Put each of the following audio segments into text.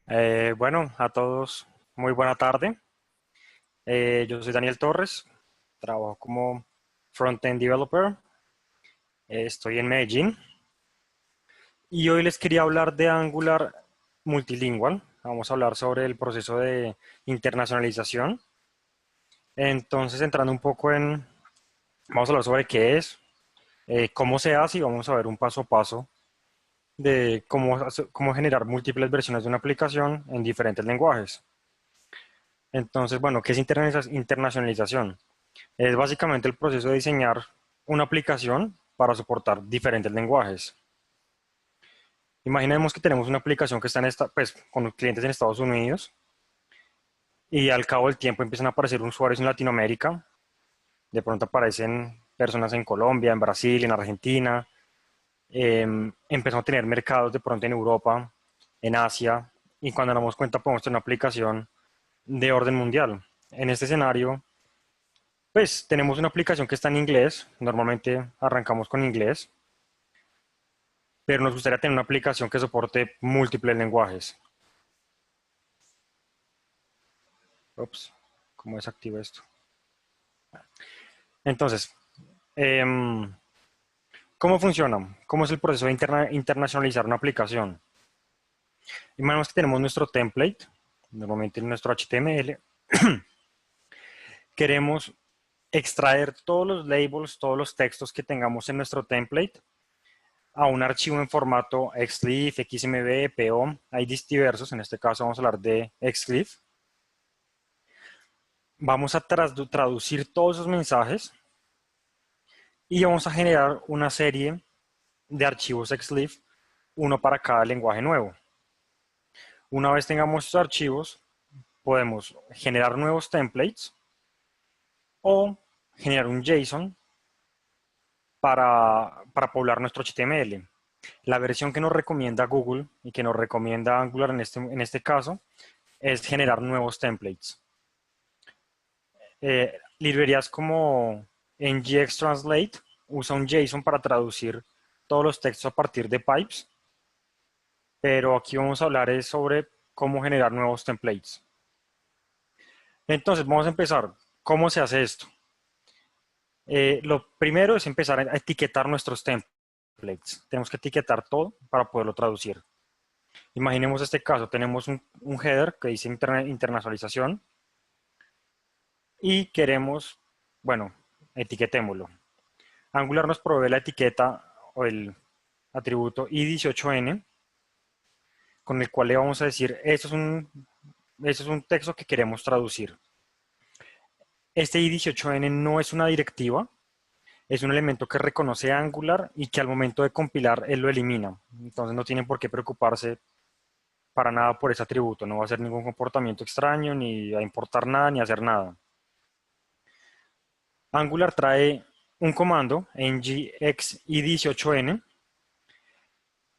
Bueno, a todos, muy buena tarde. Yo soy Daniel Torres, trabajo como Front-End Developer. Estoy en Medellín y hoy les quería hablar de Angular Multilingual. Vamos a hablar sobre el proceso de internacionalización. Entonces, entrando un poco vamos a hablar sobre qué es, cómo se hace y vamos a ver un paso a paso de cómo generar múltiples versiones de una aplicación en diferentes lenguajes. Entonces, bueno, ¿qué es internacionalización? Es básicamente el proceso de diseñar una aplicación para soportar diferentes lenguajes. Imaginemos que tenemos una aplicación que está pues, con clientes en Estados Unidos y al cabo del tiempo empiezan a aparecer usuarios en Latinoamérica. De pronto aparecen personas en Colombia, en Brasil, en Argentina. Empezamos a tener mercados de pronto en Europa, en Asia, y cuando nos damos cuenta podemos tener una aplicación de orden mundial. En este escenario, pues tenemos una aplicación que está en inglés, normalmente arrancamos con inglés, pero nos gustaría tener una aplicación que soporte múltiples lenguajes. Ups, ¿cómo desactivo esto? Entonces, em, ¿cómo funciona? ¿Cómo es el proceso de internacionalizar una aplicación? Imaginemos que tenemos nuestro template, normalmente nuestro HTML. Queremos extraer todos los labels, todos los textos que tengamos en nuestro template a un archivo en formato XLIF, XMB, PO. Hay diversos, en este caso vamos a hablar de XLIF. Vamos a traducir todos esos mensajes y vamos a generar una serie de archivos XLIF, uno para cada lenguaje nuevo. Una vez tengamos estos archivos, podemos generar nuevos templates o generar un JSON para poblar nuestro HTML. La versión que nos recomienda Google y que nos recomienda Angular en este caso es generar nuevos templates. Librerías como NGX Translate usa un JSON para traducir todos los textos a partir de pipes, pero aquí vamos a hablar sobre cómo generar nuevos templates. Entonces, vamos a empezar. ¿Cómo se hace esto? Lo primero es empezar a etiquetar nuestros templates. Tenemos que etiquetar todo para poderlo traducir. Imaginemos este caso, tenemos un header que dice internacionalización y queremos, bueno, etiquetémoslo. Angular nos provee la etiqueta o el atributo i18n, con el cual le vamos a decir, esto es un texto que queremos traducir. Este i18n no es una directiva, es un elemento que reconoce Angular y que al momento de compilar él lo elimina. Entonces no tienen por qué preocuparse para nada por ese atributo, no va a hacer ningún comportamiento extraño, ni a importar nada, ni a hacer nada. Angular trae un comando, nginx i18n,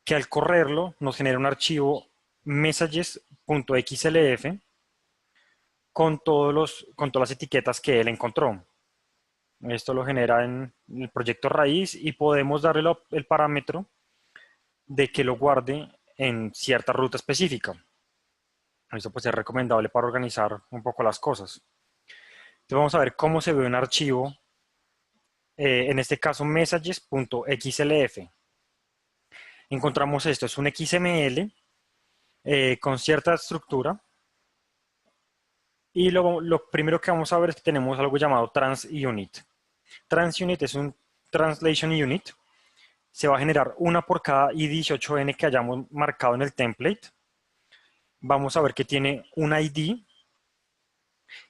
que al correrlo nos genera un archivo messages.xlf con todas las etiquetas que él encontró. Esto lo genera en el proyecto raíz y podemos darle el parámetro de que lo guarde en cierta ruta específica. Esto pues es recomendable para organizar un poco las cosas. Entonces vamos a ver cómo se ve un archivo, en este caso messages.xlf. Encontramos esto, es un XML con cierta estructura. Y lo primero que vamos a ver es que tenemos algo llamado transunit. Transunit es un translation unit. Se va a generar una por cada i18n que hayamos marcado en el template. Vamos a ver que tiene un ID,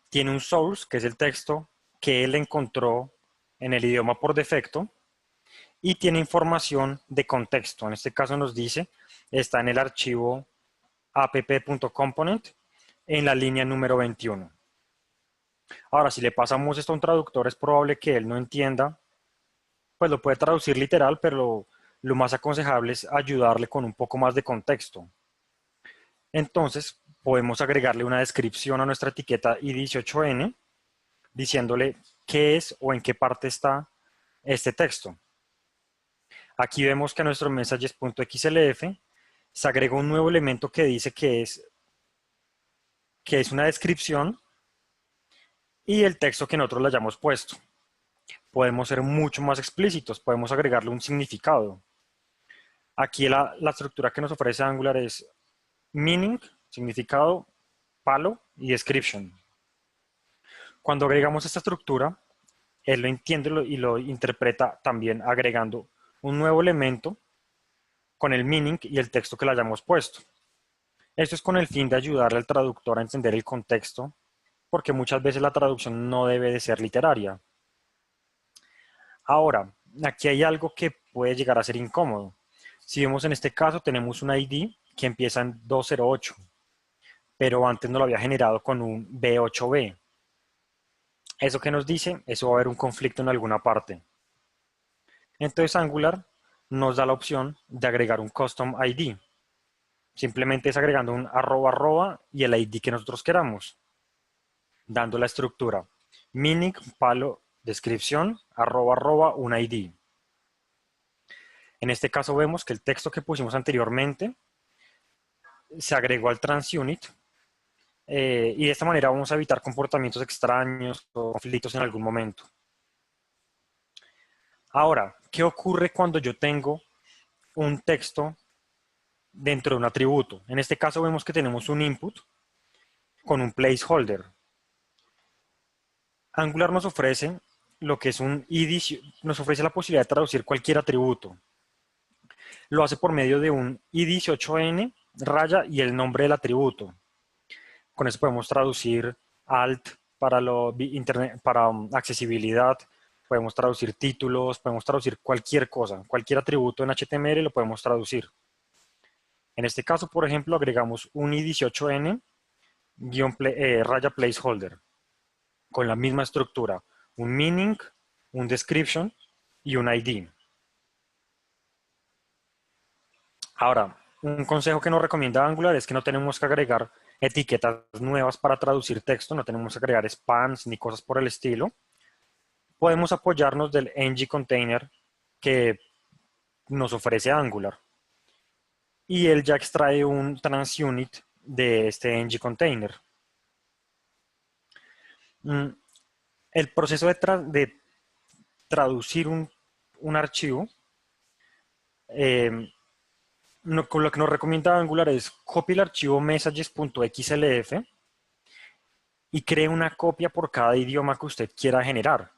tiene un source, que es el texto que él encontró en el idioma por defecto, y tiene información de contexto. En este caso nos dice, está en el archivo app.component en la línea número 21. Ahora, si le pasamos esto a un traductor, es probable que él no entienda, pues lo puede traducir literal, pero lo más aconsejable es ayudarle con un poco más de contexto. Entonces, podemos agregarle una descripción a nuestra etiqueta i18n, diciéndole qué es o en qué parte está este texto. Aquí vemos que a nuestro messages.xlf se agrega un nuevo elemento que dice que es que es una descripción, y el texto que nosotros le hayamos puesto. Podemos ser mucho más explícitos, podemos agregarle un significado. Aquí la estructura que nos ofrece Angular es meaning, significado, palo y description. Cuando agregamos esta estructura, él lo entiende y lo interpreta también agregando un nuevo elemento con el meaning y el texto que le hayamos puesto. Esto es con el fin de ayudarle al traductor a entender el contexto, porque muchas veces la traducción no debe de ser literaria. Ahora, aquí hay algo que puede llegar a ser incómodo. Si vemos en este caso, tenemos un ID que empieza en 208, pero antes no lo había generado con un B8B. ¿Eso qué nos dice? Eso va a haber un conflicto en alguna parte. Entonces Angular nos da la opción de agregar un custom ID. Simplemente es agregando un @ y el ID que nosotros queramos, dando la estructura meaning, palo, descripción, @ un ID. En este caso vemos que el texto que pusimos anteriormente se agregó al transunit, y de esta manera vamos a evitar comportamientos extraños o conflictos en algún momento. Ahora, ¿qué ocurre cuando yo tengo un texto dentro de un atributo? En este caso vemos que tenemos un input con un placeholder. Angular nos ofrece lo que es un id, nos ofrece la posibilidad de traducir cualquier atributo. Lo hace por medio de un i18n raya y el nombre del atributo. Con eso podemos traducir alt para, para accesibilidad, podemos traducir títulos, podemos traducir cualquier cosa, cualquier atributo en HTML lo podemos traducir. En este caso, por ejemplo, agregamos un i18n raya placeholder con la misma estructura, un meaning, un description y un ID. Ahora, un consejo que nos recomienda Angular es que no tenemos que agregar etiquetas nuevas para traducir texto, no tenemos que agregar spans ni cosas por el estilo. Podemos apoyarnos del ng container que nos ofrece Angular. Y él ya extrae un transunit de este ng container. El proceso de traducir un archivo, lo que nos recomienda Angular es copie el archivo messages.xlf y cree una copia por cada idioma que usted quiera generar.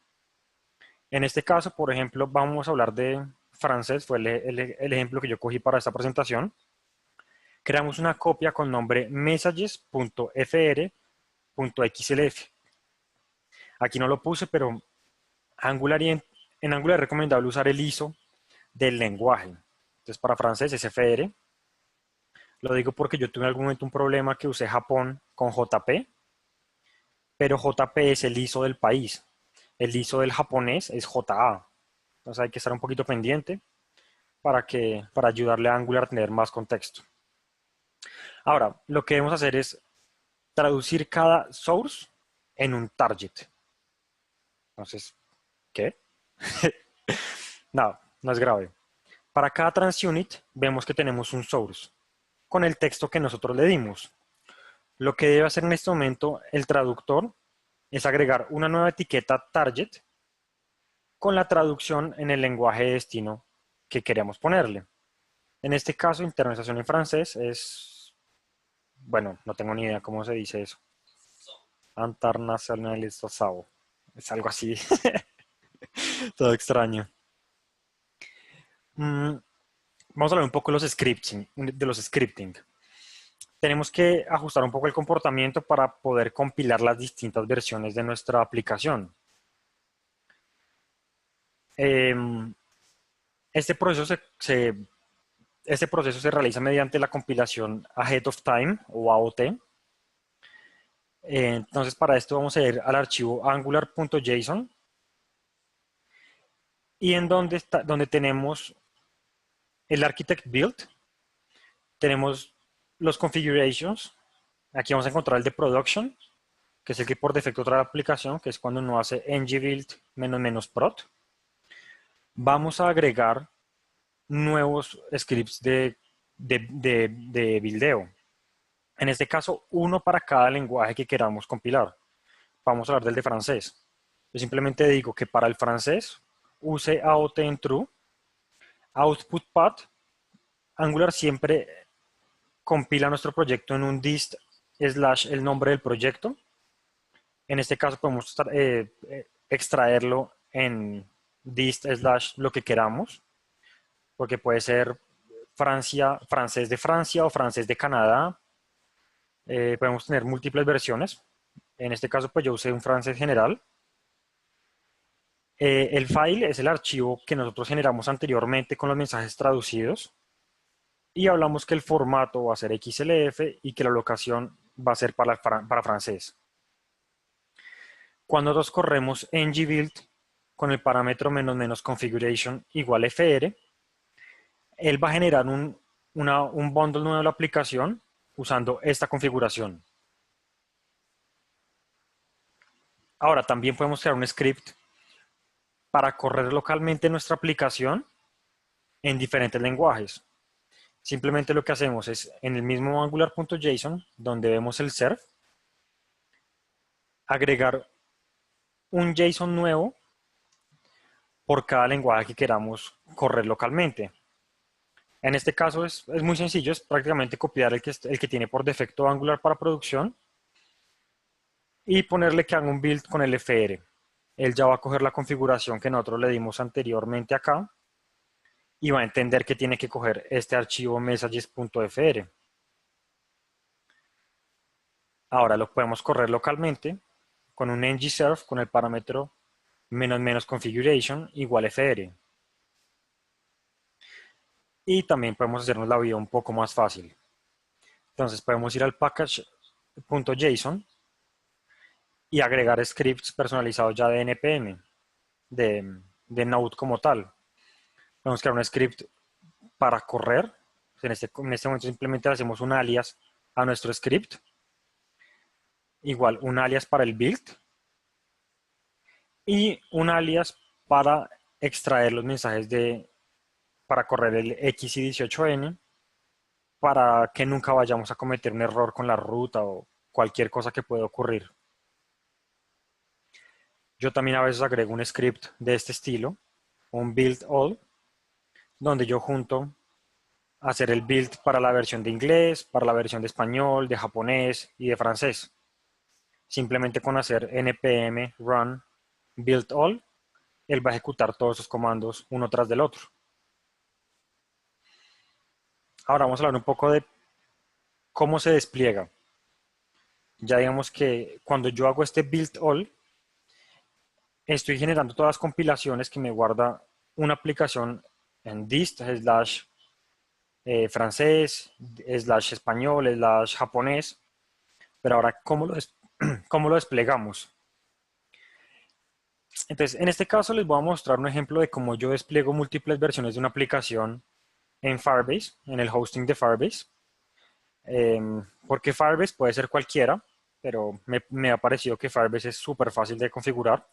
En este caso, por ejemplo, vamos a hablar de francés, fue el ejemplo que yo cogí para esta presentación. Creamos una copia con nombre messages.fr.xlf. Aquí no lo puse, pero en Angular es recomendable usar el ISO del lenguaje. Entonces, para francés es FR. Lo digo porque yo tuve en algún momento un problema que usé Japón con JP, pero JP es el ISO del país. El ISO del japonés es JA. Entonces hay que estar un poquito pendiente para ayudarle a Angular a tener más contexto. Ahora, lo que debemos hacer es traducir cada source en un target. Entonces, ¿qué? No, no es grave. Para cada transunit vemos que tenemos un source con el texto que nosotros le dimos. Lo que debe hacer en este momento el traductor es agregar una nueva etiqueta target con la traducción en el lenguaje de destino que queremos ponerle. En este caso, internalización en francés es, bueno, no tengo ni idea cómo se dice eso. Internacionalizado. Es algo así. Todo extraño. Vamos a hablar un poco de los scripting. Tenemos que ajustar un poco el comportamiento para poder compilar las distintas versiones de nuestra aplicación. Este proceso se realiza mediante la compilación Ahead of Time o AOT. Entonces, para esto vamos a ir al archivo angular.json y en donde tenemos el architect build, tenemos los configurations. Aquí vamos a encontrar el de production, que es el que por defecto trae la aplicación, que es cuando uno hace ngbuild --prod. Vamos a agregar nuevos scripts de buildeo. En este caso, uno para cada lenguaje que queramos compilar. Vamos a hablar del de francés. Yo simplemente digo que para el francés use AOT en true, output path. Angular siempre compila nuestro proyecto en un dist slash el nombre del proyecto. En este caso podemos extraerlo en dist slash lo que queramos, porque puede ser Francia, francés de Francia o francés de Canadá. Podemos tener múltiples versiones. En este caso, pues yo usé un francés general. El file es el archivo que nosotros generamos anteriormente con los mensajes traducidos. Y hablamos que el formato va a ser XLF y que la locación va a ser para francés. Cuando nosotros corremos ngBuild con el parámetro --configuration igual fr, él va a generar un bundle nuevo de la aplicación usando esta configuración. Ahora también podemos crear un script para correr localmente nuestra aplicación en diferentes lenguajes. Simplemente lo que hacemos es en el mismo angular.json, donde vemos el serve, agregar un JSON nuevo por cada lenguaje que queramos correr localmente. En este caso es muy sencillo, es prácticamente copiar el que tiene por defecto Angular para producción y ponerle que haga un build con el FR. Él ya va a coger la configuración que nosotros le dimos anteriormente acá y va a entender que tiene que coger este archivo messages.fr. Ahora lo podemos correr localmente con un ngserve con el parámetro --configuration igual fr. Y también podemos hacernos la vida un poco más fácil. Entonces podemos ir al package.json y agregar scripts personalizados ya de npm, de Node como tal. Podemos crear un script para correr. En este momento simplemente le hacemos un alias a nuestro script. Igual un alias para el build. Y un alias para extraer los mensajes para correr el XI18N, para que nunca vayamos a cometer un error con la ruta o cualquier cosa que pueda ocurrir. Yo también a veces agrego un script de este estilo, un build all, donde yo junto hacer el build para la versión de inglés, para la versión de español, de japonés y de francés. Simplemente con hacer npm run build all, él va a ejecutar todos esos comandos uno tras del otro. Ahora vamos a hablar un poco de cómo se despliega. Ya digamos que cuando yo hago este build all, estoy generando todas las compilaciones que me guarda una aplicación en dist slash francés, slash español, slash japonés. Pero ahora, ¿cómo lo desplegamos? Entonces, en este caso les voy a mostrar un ejemplo de cómo yo despliego múltiples versiones de una aplicación en Firebase, en el hosting de Firebase. Porque Firebase puede ser cualquiera, pero me ha parecido que Firebase es súper fácil de configurar.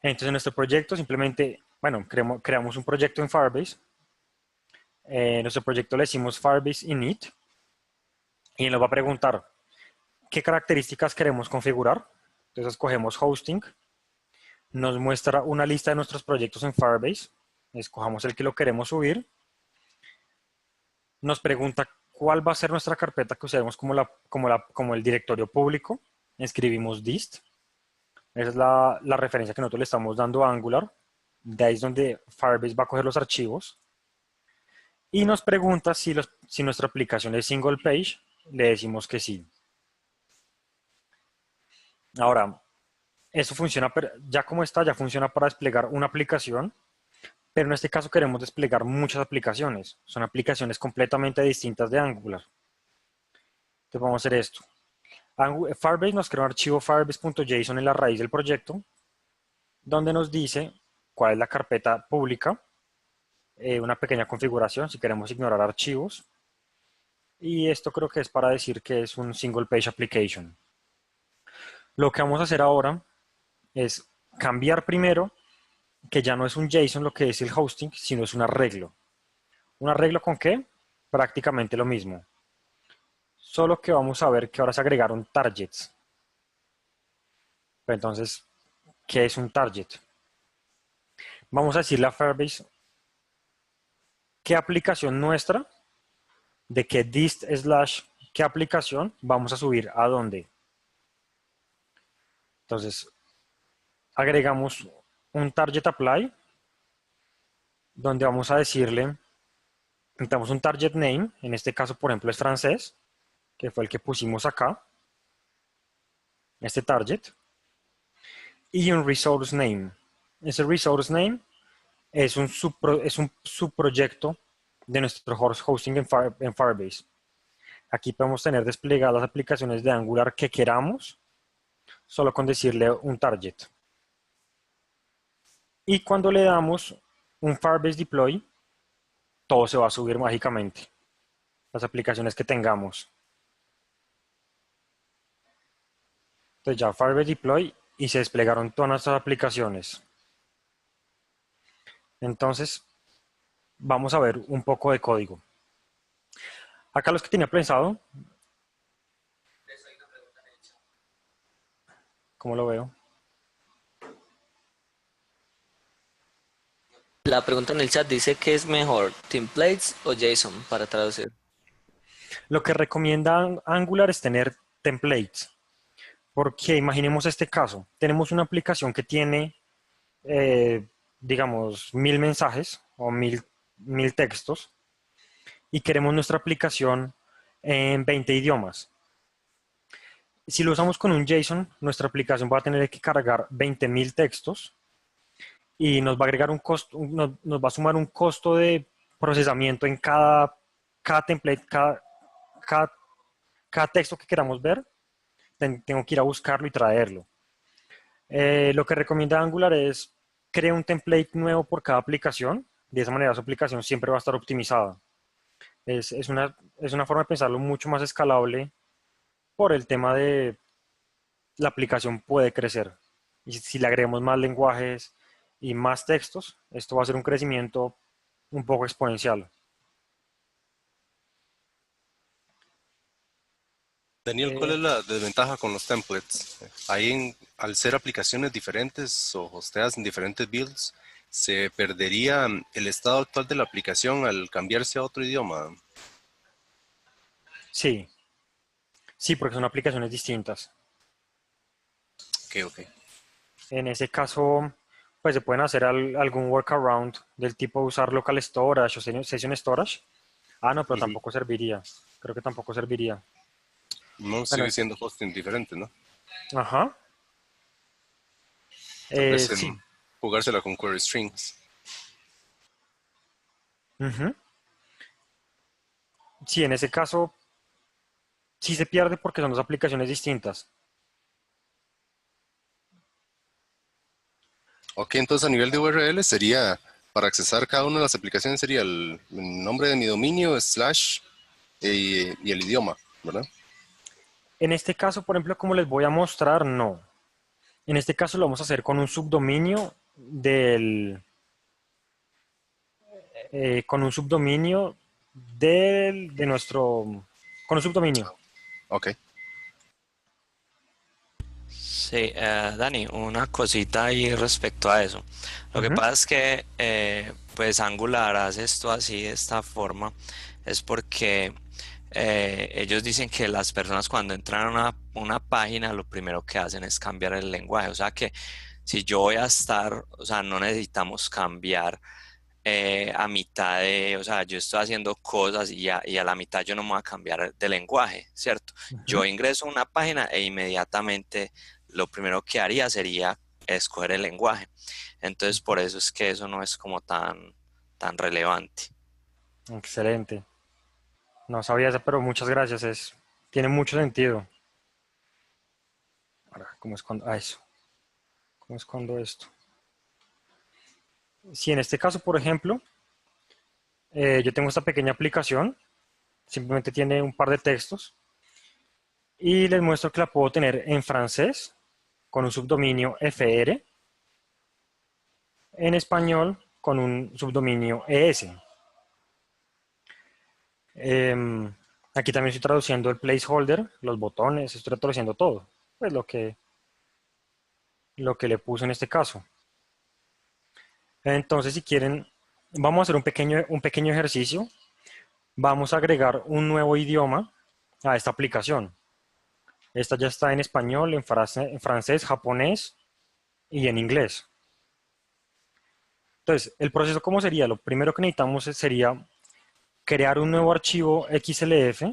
Entonces, en nuestro proyecto simplemente, bueno, creamos un proyecto en Firebase. Nuestro proyecto le decimos Firebase init y él nos va a preguntar qué características queremos configurar. Entonces, escogemos hosting, nos muestra una lista de nuestros proyectos en Firebase, escojamos el que lo queremos subir, nos pregunta cuál va a ser nuestra carpeta que usemos como el directorio público, escribimos dist, esa es la referencia que nosotros le estamos dando a Angular, de ahí es donde Firebase va a coger los archivos, y nos pregunta si nuestra aplicación es single page, le decimos que sí. Ahora, eso funciona, ya como está, ya funciona para desplegar una aplicación, pero en este caso queremos desplegar muchas aplicaciones. Son aplicaciones completamente distintas de Angular. Entonces vamos a hacer esto. Firebase nos crea un archivo firebase.json en la raíz del proyecto, donde nos dice cuál es la carpeta pública, una pequeña configuración si queremos ignorar archivos. Y esto creo que es para decir que es un single page application. Lo que vamos a hacer ahora es cambiar primero que ya no es un JSON lo que es el hosting, sino es un arreglo. ¿Un arreglo con qué? Prácticamente lo mismo. solo que vamos a ver que ahora se agregaron targets. Entonces, ¿qué es un target? Vamos a decirle a Firebase qué aplicación nuestra, de qué dist slash qué aplicación vamos a subir a dónde. Entonces, agregamos un target apply, donde vamos a decirle, necesitamos un target name, en este caso, por ejemplo, es francés, que fue el que pusimos acá, este target, y un resource name. Ese resource name es un subproyecto de nuestro hosting en Firebase. Aquí podemos tener desplegadas las aplicaciones de Angular que queramos, solo con decirle un target. Y cuando le damos un Firebase deploy, todo se va a subir mágicamente, las aplicaciones que tengamos. Entonces ya Firebase deploy y se desplegaron todas nuestras aplicaciones. Entonces, vamos a ver un poco de código. Acá los que tenía pensado, ¿cómo lo veo? La pregunta en el chat dice que es mejor, templates o JSON para traducir. Lo que recomienda Angular es tener templates, porque imaginemos este caso. Tenemos una aplicación que tiene, digamos, 1000 mensajes o 1000 textos y queremos nuestra aplicación en 20 idiomas. Si lo usamos con un JSON, nuestra aplicación va a tener que cargar 20.000 textos y nos va a agregar un costo, nos va a sumar un costo de procesamiento en cada template, cada, cada texto que queramos ver, tengo que ir a buscarlo y traerlo. Lo que recomienda Angular es crear un template nuevo por cada aplicación. De esa manera su aplicación siempre va a estar optimizada. Es una forma de pensarlo mucho más escalable por el tema de la aplicación puede crecer. Y si le agregamos más lenguajes y más textos, esto va a ser un crecimiento un poco exponencial. Daniel, ¿cuál Eh, es la desventaja con los templates? Ahí, al ser aplicaciones diferentes o hosteadas en diferentes builds, ¿se perdería el estado actual de la aplicación al cambiarse a otro idioma? sí, sí, porque son aplicaciones distintas. Ok, ok. En ese caso, pues se pueden hacer algún workaround del tipo usar local storage o session storage. Ah, no, pero Ujú. tampoco serviría. Creo que tampoco serviría. No Bueno, sigue siendo hosting diferente, ¿no? ajá. Tal vez Sí. jugársela con query strings. Ujú. Sí, en ese caso sí se pierde porque son dos aplicaciones distintas. Ok, entonces a nivel de URL sería, para accesar cada una de las aplicaciones sería el nombre de mi dominio, slash y el idioma, ¿verdad? En este caso, por ejemplo, como les voy a mostrar, no. En este caso lo vamos a hacer con un subdominio con un subdominio de nuestro, con un subdominio. Ok. Sí, Dani, una cosita ahí respecto a eso. Lo que Ujú. pasa es que pues Angular hace esto así de esta forma, es porque ellos dicen que las personas cuando entran a una página lo primero que hacen es cambiar el lenguaje. O sea que si yo voy a estar, o sea, no necesitamos cambiar a mitad de, o sea, yo estoy haciendo cosas y a la mitad yo no me voy a cambiar de lenguaje, ¿cierto? Ujú. Yo ingreso a una página e inmediatamente lo primero que haría sería escoger el lenguaje. Entonces, por eso es que eso no es como tan relevante. Excelente. No sabía eso, pero muchas gracias. Tiene mucho sentido. Ahora, ¿cómo escondo? Eso. ¿Cómo escondo esto? Si en este caso, por ejemplo, yo tengo esta pequeña aplicación, simplemente tiene un par de textos y les muestro que la puedo tener en francés con un subdominio FR, en español con un subdominio ES. Aquí también estoy traduciendo el placeholder, los botones, estoy traduciendo todo. Pues lo que le puse en este caso. Entonces, si quieren, vamos a hacer un pequeño ejercicio. Vamos a agregar un nuevo idioma a esta aplicación. Esta ya está en español, en francés, japonés y en inglés. Entonces, el proceso, ¿cómo sería? Lo primero que necesitamos sería crear un nuevo archivo XLF.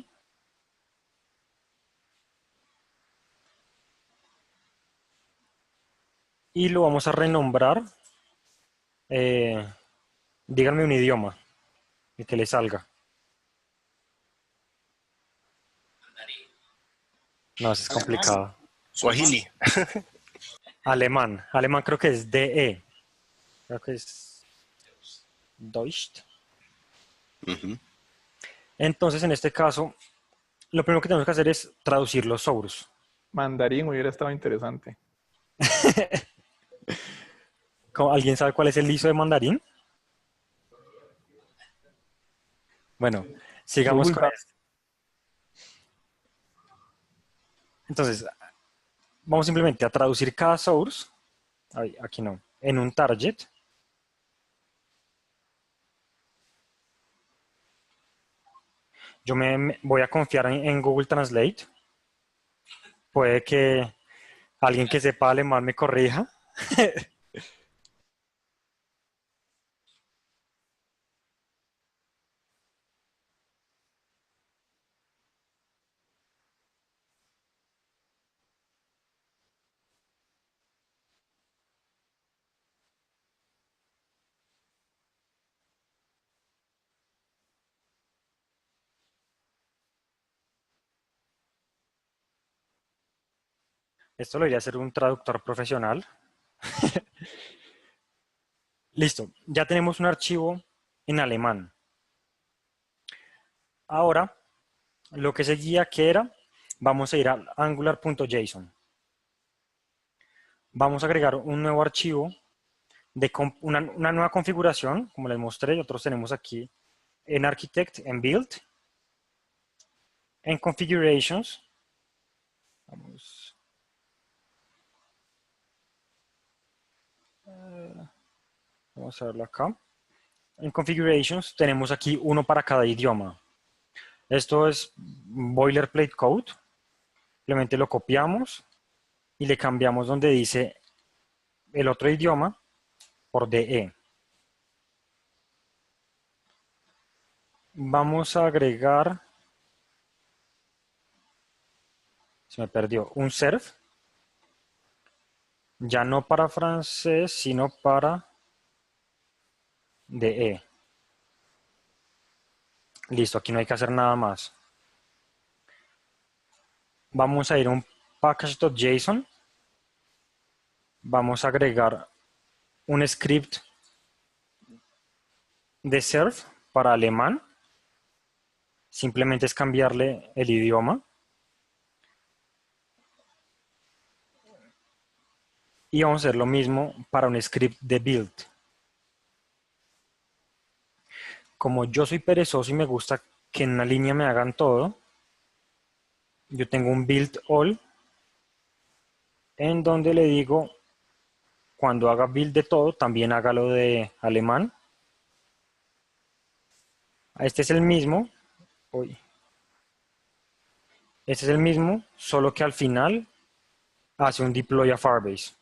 Y lo vamos a renombrar. Díganme un idioma, el que le salga. No, eso es complicado. Swahili. Alemán. Alemán creo que es DE. Creo que es Deutsch. Entonces, en este caso, lo primero que tenemos que hacer es traducir los source. Mandarín hubiera estado interesante. ¿Alguien sabe cuál es el ISO de mandarín? Bueno, sigamos con esto. Entonces, vamos simplemente a traducir cada source, aquí no, en un target. Yo me voy a confiar en Google Translate. Puede que alguien que sepa alemán me corrija. Esto lo iría a hacer un traductor profesional. Listo, ya tenemos un archivo en alemán. Ahora, lo que seguía que era, vamos a ir a angular.json. Vamos a agregar un nuevo archivo de una nueva configuración, como les mostré. Nosotros tenemos aquí en Architect, en Build, en Configurations. Vamos a verlo acá. En Configurations tenemos aquí uno para cada idioma. Esto es boilerplate code. Simplemente lo copiamos y le cambiamos donde dice el otro idioma por DE. Vamos a agregar, se me perdió, un serv. Ya no para francés, sino para DE. Listo, aquí no hay que hacer nada más. Vamos a ir a un package.json. Vamos a agregar un script de serv para alemán. Simplemente es cambiarle el idioma. Y vamos a hacer lo mismo para un script de build. Como yo soy perezoso y me gusta que en una línea me hagan todo, yo tengo un build all en donde le digo, cuando haga build de todo, también hágalo de alemán. Este es el mismo. Este es el mismo, solo que al final hace un deploy a Firebase.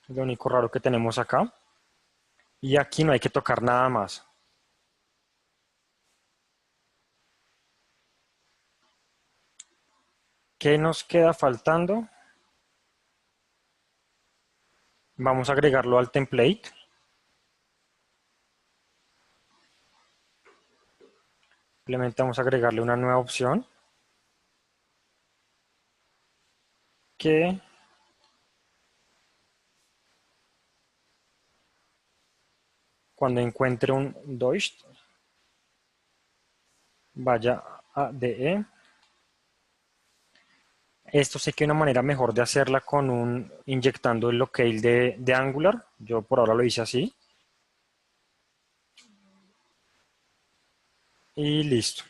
Es lo único raro que tenemos acá. Y aquí no hay que tocar nada más. ¿Qué nos queda faltando? Vamos a agregarlo al template. Simplemente vamos a agregarle una nueva opción. Que cuando encuentre un Deutsch, vaya a DE. Esto sé que hay una manera mejor de hacerla con inyectando el locale de Angular. Yo por ahora lo hice así. y listo.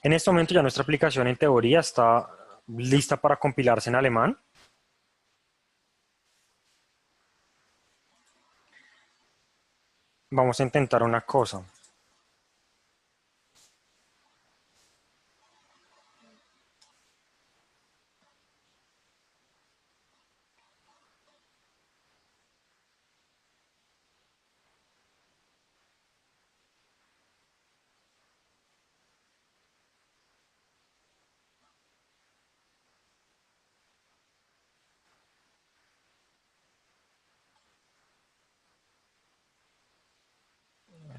En este momento ya nuestra aplicación en teoría está lista para compilarse en alemán. Vamos a intentar una cosa.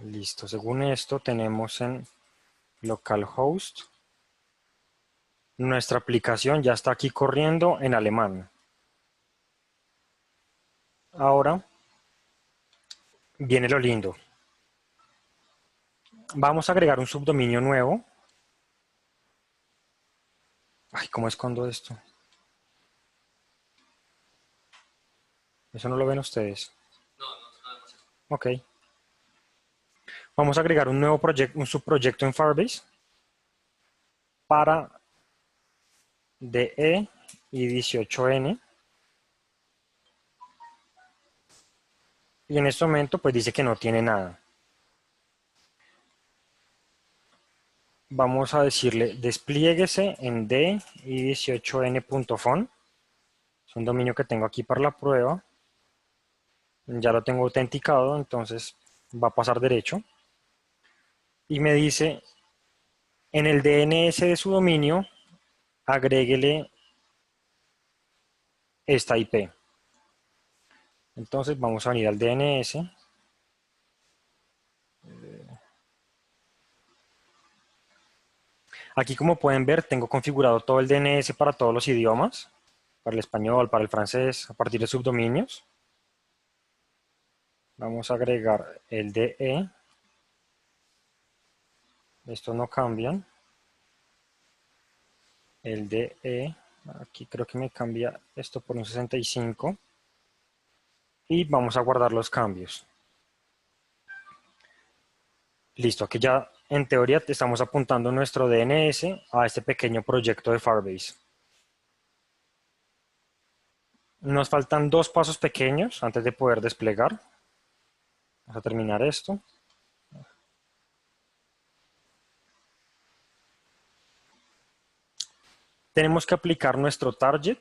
Listo, según esto tenemos en localhost. Nuestra aplicación ya está aquí corriendo en alemán. Ahora viene lo lindo. Vamos a agregar un subdominio nuevo. Ay, ¿cómo escondo esto? Eso no lo ven ustedes. Ok. Vamos a agregar un nuevo proyecto, un subproyecto en Firebase para DE y 18N. Y en este momento pues dice que no tiene nada. Vamos a decirle desplieguese en D y 18N.font. Es un dominio que tengo aquí para la prueba. Ya lo tengo autenticado, entonces va a pasar derecho. Y me dice, en el DNS de su dominio, agréguele esta IP. Entonces vamos a venir al DNS. Aquí, como pueden ver, tengo configurado todo el DNS para todos los idiomas, para el español, para el francés, a partir de subdominios. Vamos a agregar el DE. Esto no cambia. El DE, aquí creo que me cambia esto por un 65. Y vamos a guardar los cambios. Listo, aquí ya en teoría estamos apuntando nuestro DNS a este pequeño proyecto de Firebase. Nos faltan dos pasos pequeños antes de poder desplegar. Vamos a terminar esto. Tenemos que aplicar nuestro target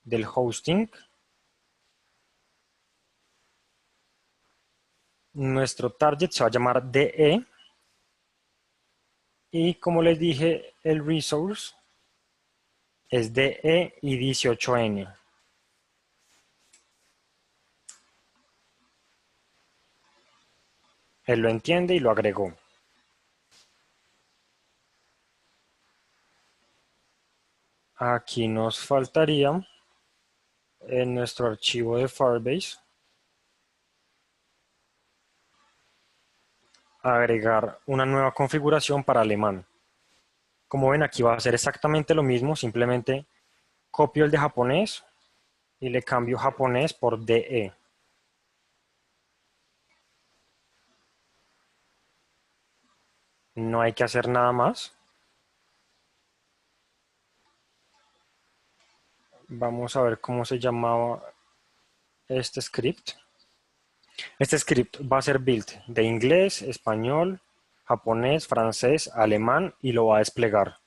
del hosting. Nuestro target se va a llamar DE. Y como les dije, el resource es DE y 18N. Él lo entiende y lo agregó. Aquí nos faltaría en nuestro archivo de Firebase agregar una nueva configuración para alemán. Como ven, aquí va a ser exactamente lo mismo, simplemente copio el de japonés y le cambio japonés por DE. No hay que hacer nada más. Vamos a ver cómo se llamaba este script. Este script va a ser build de inglés, español, japonés, francés, alemán y lo va a desplegar.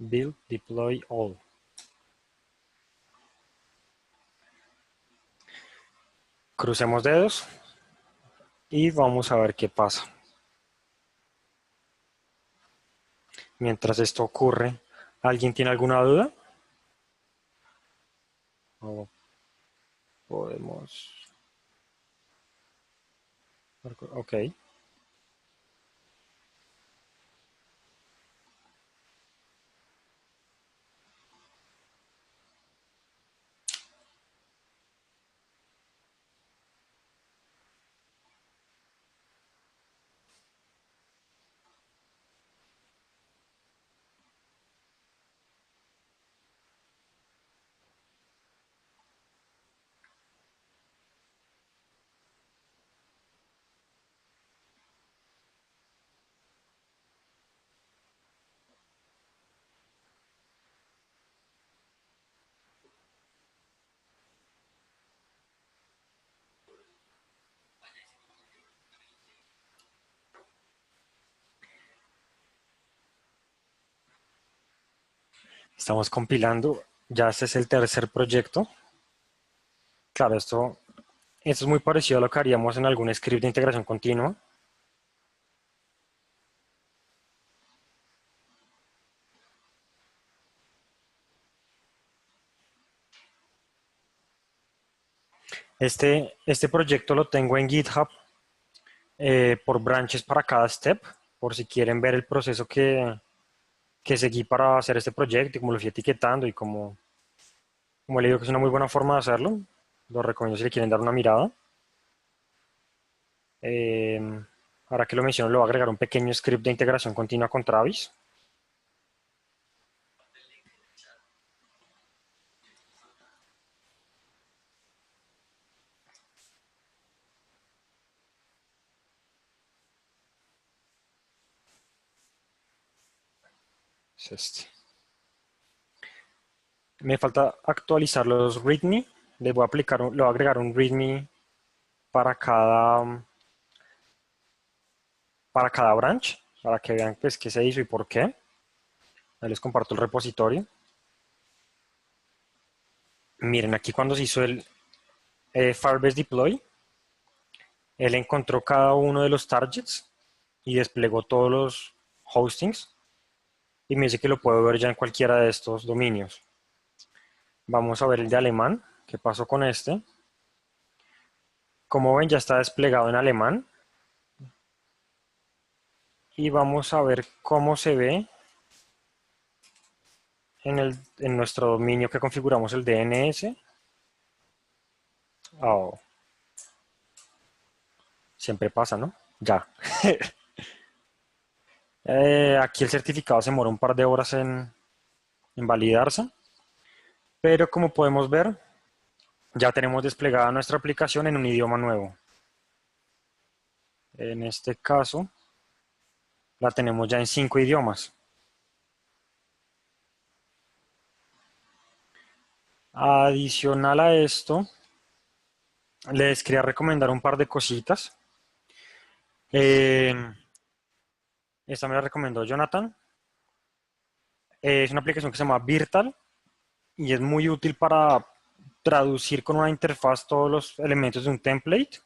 Build, deploy all. Crucemos dedos y vamos a ver qué pasa. Mientras esto ocurre, ¿alguien tiene alguna duda? ¿O podemos? Ok. Estamos compilando. Ya este es el tercer proyecto. Claro, esto es muy parecido a lo que haríamos en algún script de integración continua. Este proyecto lo tengo en GitHub por branches para cada step, por si quieren ver el proceso que seguí para hacer este proyecto y cómo lo fui etiquetando y como le digo que es una muy buena forma de hacerlo. Lo recomiendo si le quieren dar una mirada. Eh, Ahora que lo menciono, le voy a agregar un pequeño script de integración continua con Travis. Es este. Me falta actualizar los README. Le voy a agregar un README para cada branch, para que vean pues qué se hizo y por qué. Ahí les comparto el repositorio. Miren, aquí cuando se hizo el Firebase Deploy, él encontró cada uno de los targets y desplegó todos los hostings. Y me dice que lo puedo ver ya en cualquiera de estos dominios. Vamos a ver el de alemán. ¿Qué pasó con este? Como ven, ya está desplegado en alemán. Y vamos a ver cómo se ve en nuestro dominio que configuramos el DNS. Oh, siempre pasa, ¿no? Ya. Aquí el certificado se demora un par de horas en validarse. Pero como podemos ver, ya tenemos desplegada nuestra aplicación en un idioma nuevo. En este caso, la tenemos ya en 5 idiomas. Adicional a esto, les quería recomendar un par de cositas. Esta me la recomendó Jonathan. Es una aplicación que se llama Virtal y es muy útil para traducir con una interfaz todos los elementos de un template.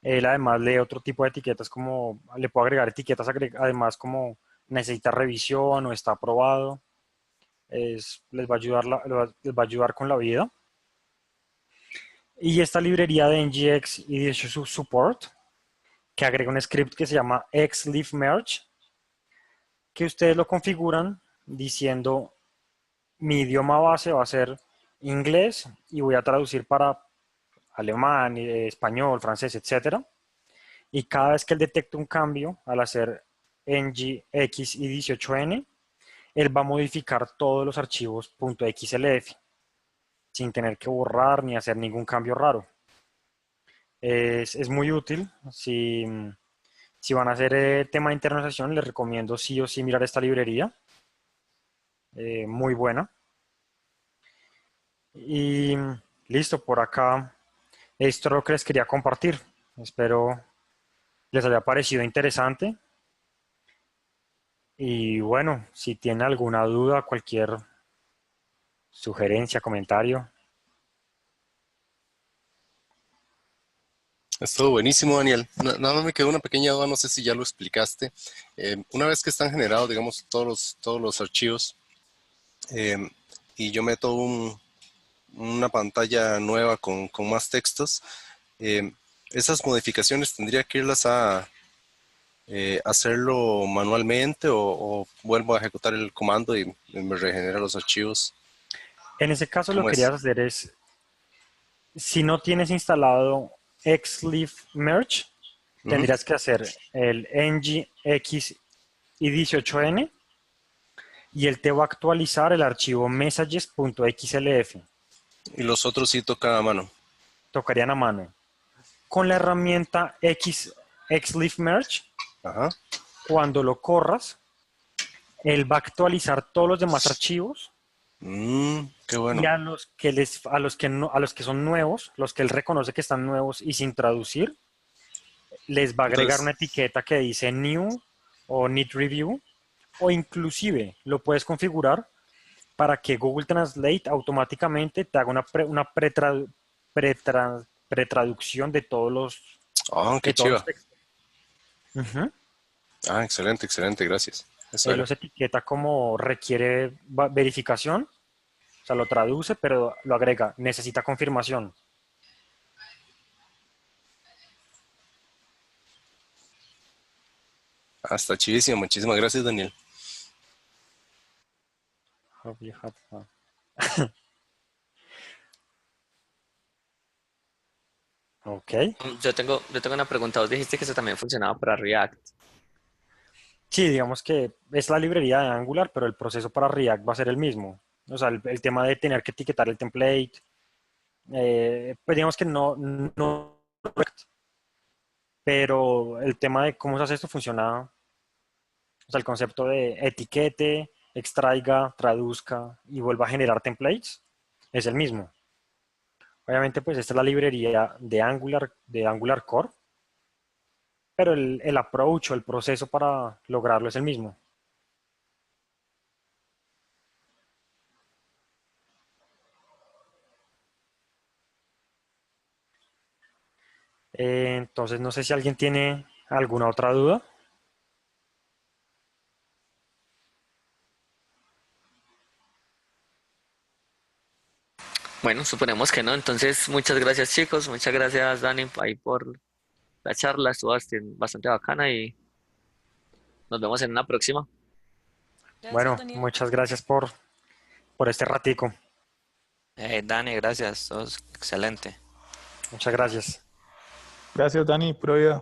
Él además lee otro tipo de etiquetas, como le puedo agregar etiquetas además como necesita revisión o está aprobado. Les va a ayudar con la vida. Y esta librería de NGX y de su support, que agrega un script que se llama xlifmerge, que ustedes lo configuran diciendo mi idioma base va a ser inglés y voy a traducir para alemán, español, francés, etc. Y cada vez que él detecta un cambio al hacer ngx y 18n, él va a modificar todos los archivos .xlf sin tener que borrar ni hacer ningún cambio raro. Es muy útil. Si van a hacer tema de internalización, les recomiendo sí o sí mirar esta librería. Muy buena. Y listo, por acá. Esto es lo que les quería compartir. Espero les haya parecido interesante. Y bueno, si tienen alguna duda, cualquier sugerencia, comentario. Estuvo buenísimo, Daniel. Nada más me quedó una pequeña duda, no sé si ya lo explicaste. Una vez que están generados, digamos, todos los archivos, y yo meto una pantalla nueva con más textos, esas modificaciones tendría que irlas a hacerlo manualmente o vuelvo a ejecutar el comando y me regenera los archivos. En ese caso lo ¿Cómo que es? querías hacer es, si no tienes instalado xlifmerge, tendrías que hacer el ngx y 18n y él te va a actualizar el archivo messages.xlf. Y los otros sí toca a mano. Tocarían a mano. Con la herramienta xlifmerge, Ajá. cuando lo corras, él va a actualizar todos los demás archivos Qué bueno. y a los que son nuevos, los que él reconoce que están nuevos y sin traducir, les va a agregar una Entonces, etiqueta que dice new o need review, o inclusive lo puedes configurar para que Google Translate automáticamente te haga una pretraducción de todos los, Ah, qué de todos los chiva. textos. Ujú. Ah, excelente, excelente, gracias. Eso Él era. los etiqueta como requiere verificación, o sea, lo traduce, pero lo agrega, necesita confirmación. Ah, está chivísimo. Muchísimas gracias, Daniel. Ok. Yo tengo una pregunta. Vos dijiste que eso también funcionaba para React. Sí, digamos que es la librería de Angular, pero el proceso para React va a ser el mismo. O sea, el tema de tener que etiquetar el template, pues digamos que no, pero el tema de cómo se hace esto funciona, o sea, el concepto de etiquete, extraiga, traduzca y vuelva a generar templates es el mismo. Obviamente, pues esta es la librería de Angular Core, pero el approach o el proceso para lograrlo es el mismo. Entonces, no sé si alguien tiene alguna otra duda. Bueno, suponemos que no. Entonces, muchas gracias, chicos. Muchas gracias, Dani, ahí por la charla. Estuvo bastante bacana y nos vemos en una próxima. Gracias, Bueno, Daniel. muchas gracias por este ratico. Dani, gracias. Sos excelente. Muchas gracias. Gracias, Dani, pura vida.